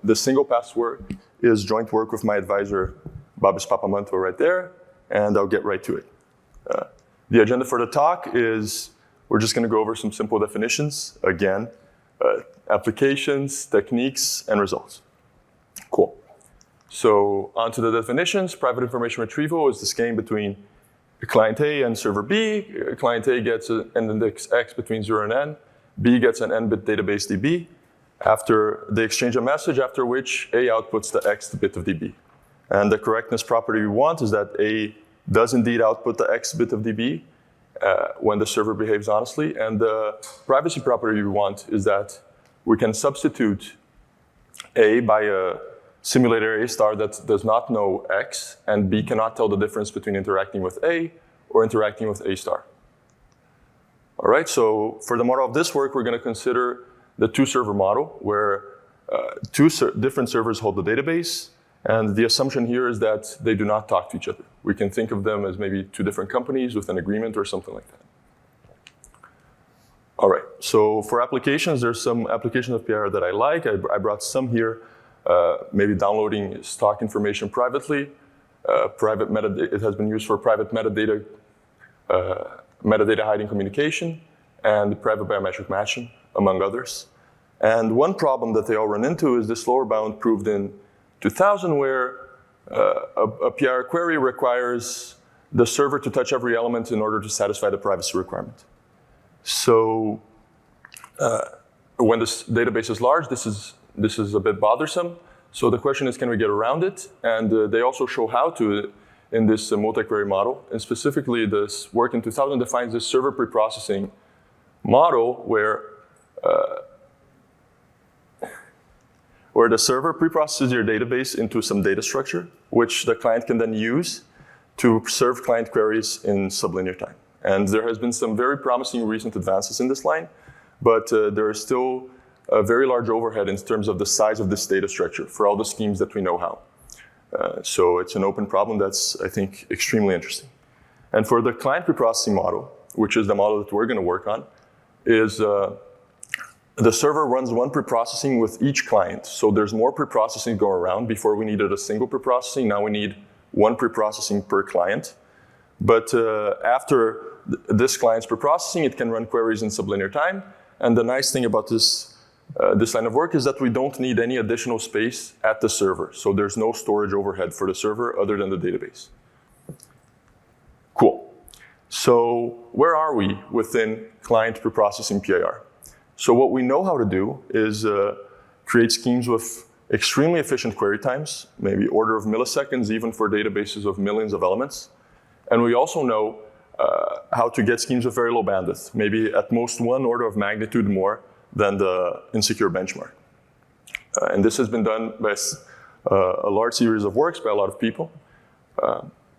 The SinglePass work is joint work with my advisor, Papamanthou, right there, and I'll get right to it. The agenda for the talk is we're just going to go over some simple definitions, again, applications, techniques, and results. Cool. So onto the definitions. Private information retrieval is the scheme between client A and server B. Client A gets an index X between 0 and N. B gets an N-bit database DB. After they exchange a message, after which A outputs the X bit of DB. And the correctness property we want is that A does indeed output the X bit of DB when the server behaves honestly. And the privacy property we want is that we can substitute A by a simulator A star that does not know X, and B cannot tell the difference between interacting with A or interacting with A star. All right, so for the model of this work, we're going to consider the two-server model, where different servers hold the database, and the assumption here is that they do not talk to each other. We can think of them as maybe two different companies with an agreement or something like that. All right, so for applications, there's some applications of PIR that I like. I brought some here, maybe downloading stock information privately. It has been used for private metadata hiding communication, and private biometric matching, among others. And one problem that they all run into is this lower bound proved in 2000, where a PIR query requires the server to touch every element in order to satisfy the privacy requirement. So when this database is large, this is a bit bothersome. So the question is, can we get around it? And they also show how to in this multi-query model. And specifically, this work in 2000 defines this server preprocessing model where the server preprocesses your database into some data structure, which the client can then use to serve client queries in sublinear time. And there has been some very promising recent advances in this line, but there is still a very large overhead in terms of the size of this data structure for all the schemes that we know how. So it's an open problem that's, I think, extremely interesting. And for the client preprocessing model, which is the model that we're going to work on, is the server runs one preprocessing with each client. So there's more preprocessing go around. Before we needed a single preprocessing, now we need one preprocessing per client. But after this client's preprocessing, it can run queries in sublinear time. And the nice thing about this line of work is that we don't need any additional space at the server. So there's no storage overhead for the server other than the database. Cool. So where are we within client preprocessing PIR? So what we know how to do is create schemes with extremely efficient query times, maybe order of milliseconds, even for databases of millions of elements. And we also know how to get schemes with very low bandwidth, maybe at most one order of magnitude more than the insecure benchmark. And this has been done by a large series of works by a lot of people.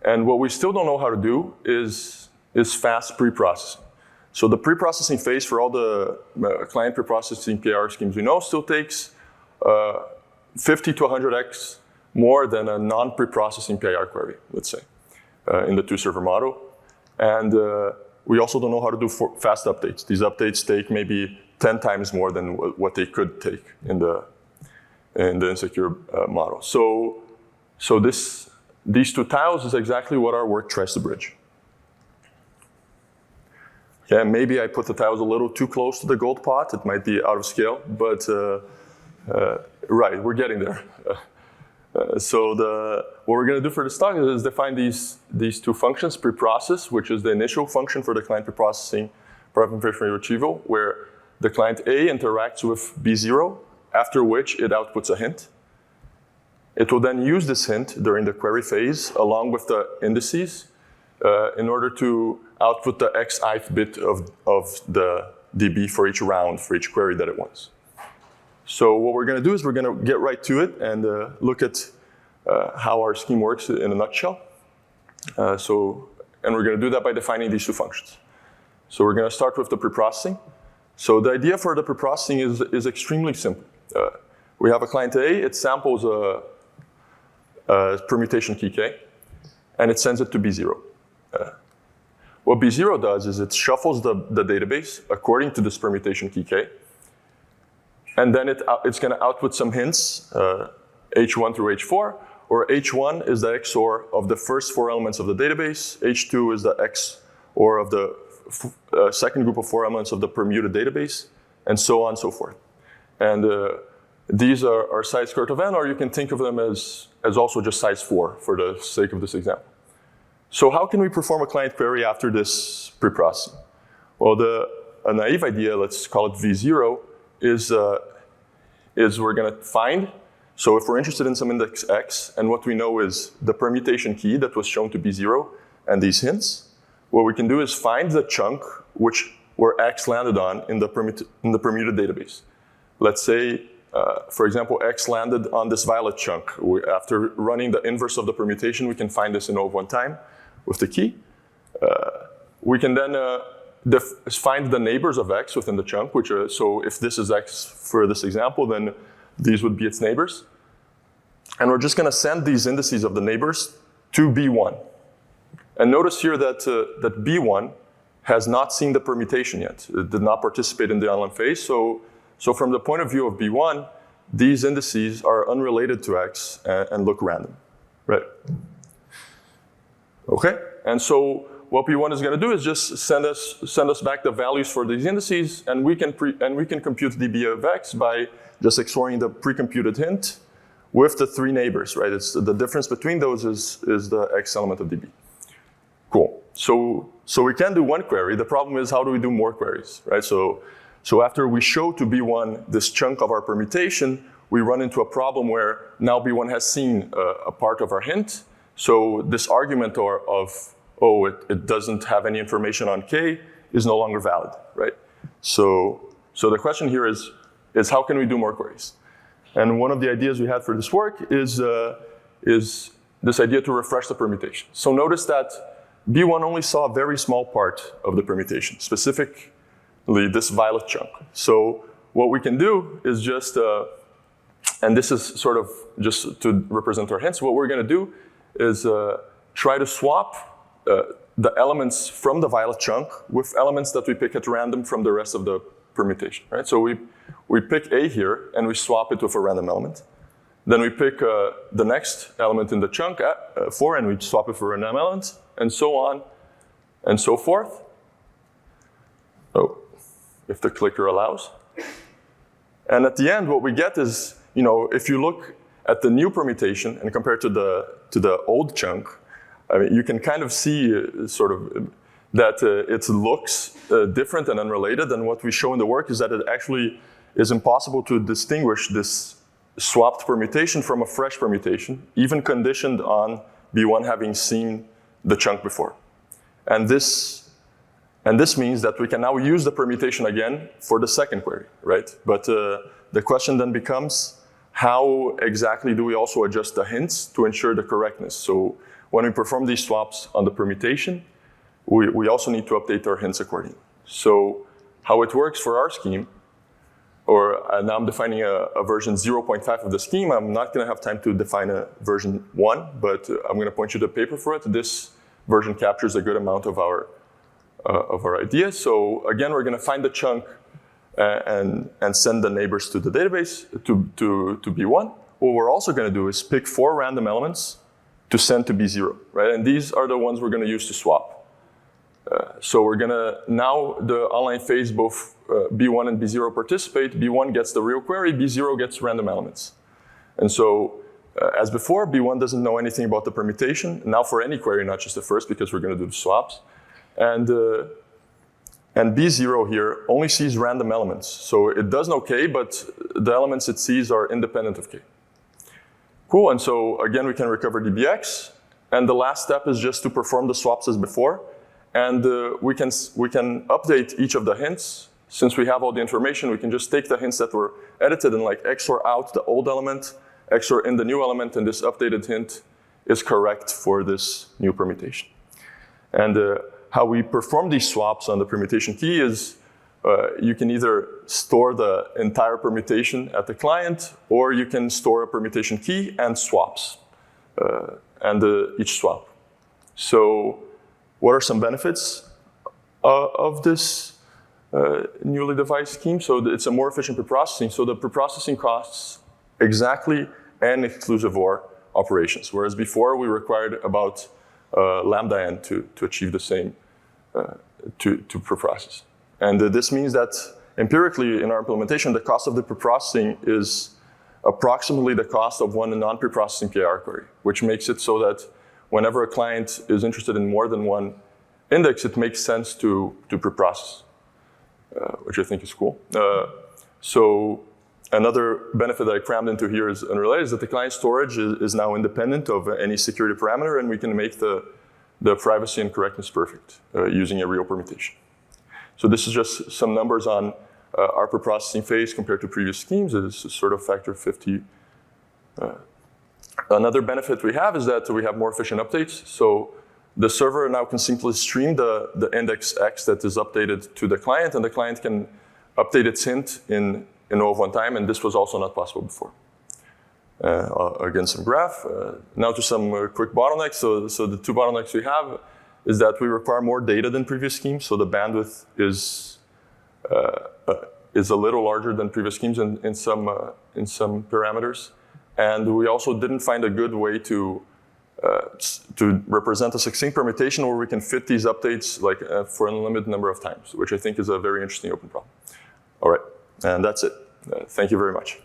And what we still don't know how to do is fast preprocessing. So the preprocessing phase for all the client preprocessing PIR schemes we know still takes 50 to 100x more than a non-preprocessing PIR query, let's say, in the two-server model. And we also don't know how to do fast updates. These updates take maybe 10 times more than what they could take in the insecure model. So these two tiles is exactly what our work tries to bridge. Yeah, maybe I put the tiles a little too close to the gold pot. It might be out of scale, but right, we're getting there. So what we're going to do for this talk is define these two functions: preprocess, which is the initial function for the client preprocessing private information retrieval, where the client A interacts with B0, after which it outputs a hint. It will then use this hint during the query phase, along with the indices, in order to output the xith bit of the DB for each round, for each query that it wants. So what we're going to do is we're going to get right to it and look at how our scheme works in a nutshell. And we're going to do that by defining these two functions. So we're going to start with the preprocessing. So the idea for the preprocessing is extremely simple. We have a client A, it samples a permutation key K, and it sends it to B0. What B0 does is it shuffles the database according to this permutation key K, and then it's going to output some hints, H1 through H4, or H1 is the XOR of the first 4 elements of the database, H2 is the XOR of the second group of 4 elements of the permuted database, and so on and so forth. And these are size square root of n, or you can think of them as also just size 4 for the sake of this example. So how can we perform a client query after this preprocessing? Well, a naive idea, let's call it V0, is we're going to find, so if we're interested in some index x, and what we know is the permutation key that was shown to be 0, and these hints, what we can do is find the chunk where x landed on in the permuted database. Let's say, for example, x landed on this violet chunk. After running the inverse of the permutation, we can find this in O of 1 time with the key. We can then find the neighbors of x within the chunk, so if this is x for this example, then these would be its neighbors. And we're just going to send these indices of the neighbors to B1. And notice here that B1 has not seen the permutation yet. It did not participate in the LLM phase. So from the point of view of B1, these indices are unrelated to x and look random, right? Okay, and so what B1 is going to do is just send us back the values for these indices, and we can compute dB of x by just XORing the pre-computed hint with the 3 neighbors, right? It's the difference between those is the x element of dB. Cool. So we can do one query. The problem is, how do we do more queries, right? So after we show to B1 this chunk of our permutation, we run into a problem where now B1 has seen a part of our hint. So this argument it doesn't have any information on k is no longer valid, right? So the question here is how can we do more queries? And one of the ideas we had for this work is this idea to refresh the permutation. So notice that B1 only saw a very small part of the permutation, specifically this violet chunk. So what we can do is just, and this is sort of just to represent our hints, what we're going to do is try to swap the elements from the violet chunk with elements that we pick at random from the rest of the permutation, right? So we pick A here, and we swap it with a random element. Then we pick the next element in the chunk, 4, and we swap it for a random element, and so on and so forth. Oh, if the clicker allows. And at the end, what we get is, if you look at the new permutation and compare it to the old chunk, I mean, you can kind of see that it looks different and unrelated. And what we show in the work is that it actually is impossible to distinguish this swapped permutation from a fresh permutation, even conditioned on B1 having seen the chunk before. And this means that we can now use the permutation again for the second query, right? But the question then becomes, how exactly do we also adjust the hints to ensure the correctness? So when we perform these swaps on the permutation, we also need to update our hints accordingly. So how it works for our scheme, now I'm defining a version 0.5 of the scheme. I'm not going to have time to define a version 1, but I'm going to point you to the paper for it. This version captures a good amount of our idea. So again, we're going to find the chunk and send the neighbors to the database, to B1. What we're also going to do is pick 4 random elements to send to B0, right? And these are the ones we're going to use to swap. So we're going to, now the online phase, both B1 and B0 participate. B1 gets the real query, B0 gets random elements. And so, as before, B1 doesn't know anything about the permutation. Now for any query, not just the first, because we're going to do the swaps. And B0 here only sees random elements. So it does know k, but the elements it sees are independent of k. Cool, and so again, we can recover dbx. And the last step is just to perform the swaps as before. And we can update each of the hints. Since we have all the information, we can just take the hints that were edited and XOR out the old element, XOR in the new element, and this updated hint is correct for this new permutation. And how we perform these swaps on the permutation key is you can either store the entire permutation at the client, or you can store a permutation key and swaps, each swap. So what are some benefits of this newly devised scheme. So it's a more efficient preprocessing. So the preprocessing costs exactly n exclusive OR operations, whereas before we required about lambda n to achieve the same, to preprocess. And this means that empirically in our implementation, the cost of the preprocessing is approximately the cost of one non-preprocessing PIR query, which makes it so that whenever a client is interested in more than one index, it makes sense to preprocess, which I think is cool. So another benefit that I crammed into here is unrelated, is that the client storage is now independent of any security parameter, and we can make the privacy and correctness perfect using a real permutation. So this is just some numbers on our preprocessing phase compared to previous schemes. It is a sort of factor 50. Another benefit we have is that we have more efficient updates. So the server now can simply stream the index X that is updated to the client, and the client can update its hint in O of 1 time, and this was also not possible before. Again, some graph. Now to some quick bottlenecks. So the two bottlenecks we have is that we require more data than previous schemes. So the bandwidth is a little larger than previous schemes in some parameters. And we also didn't find a good way to represent a succinct permutation where we can fit these updates like for an unlimited number of times, which I think is a very interesting open problem. All right, and that's it. Thank you very much.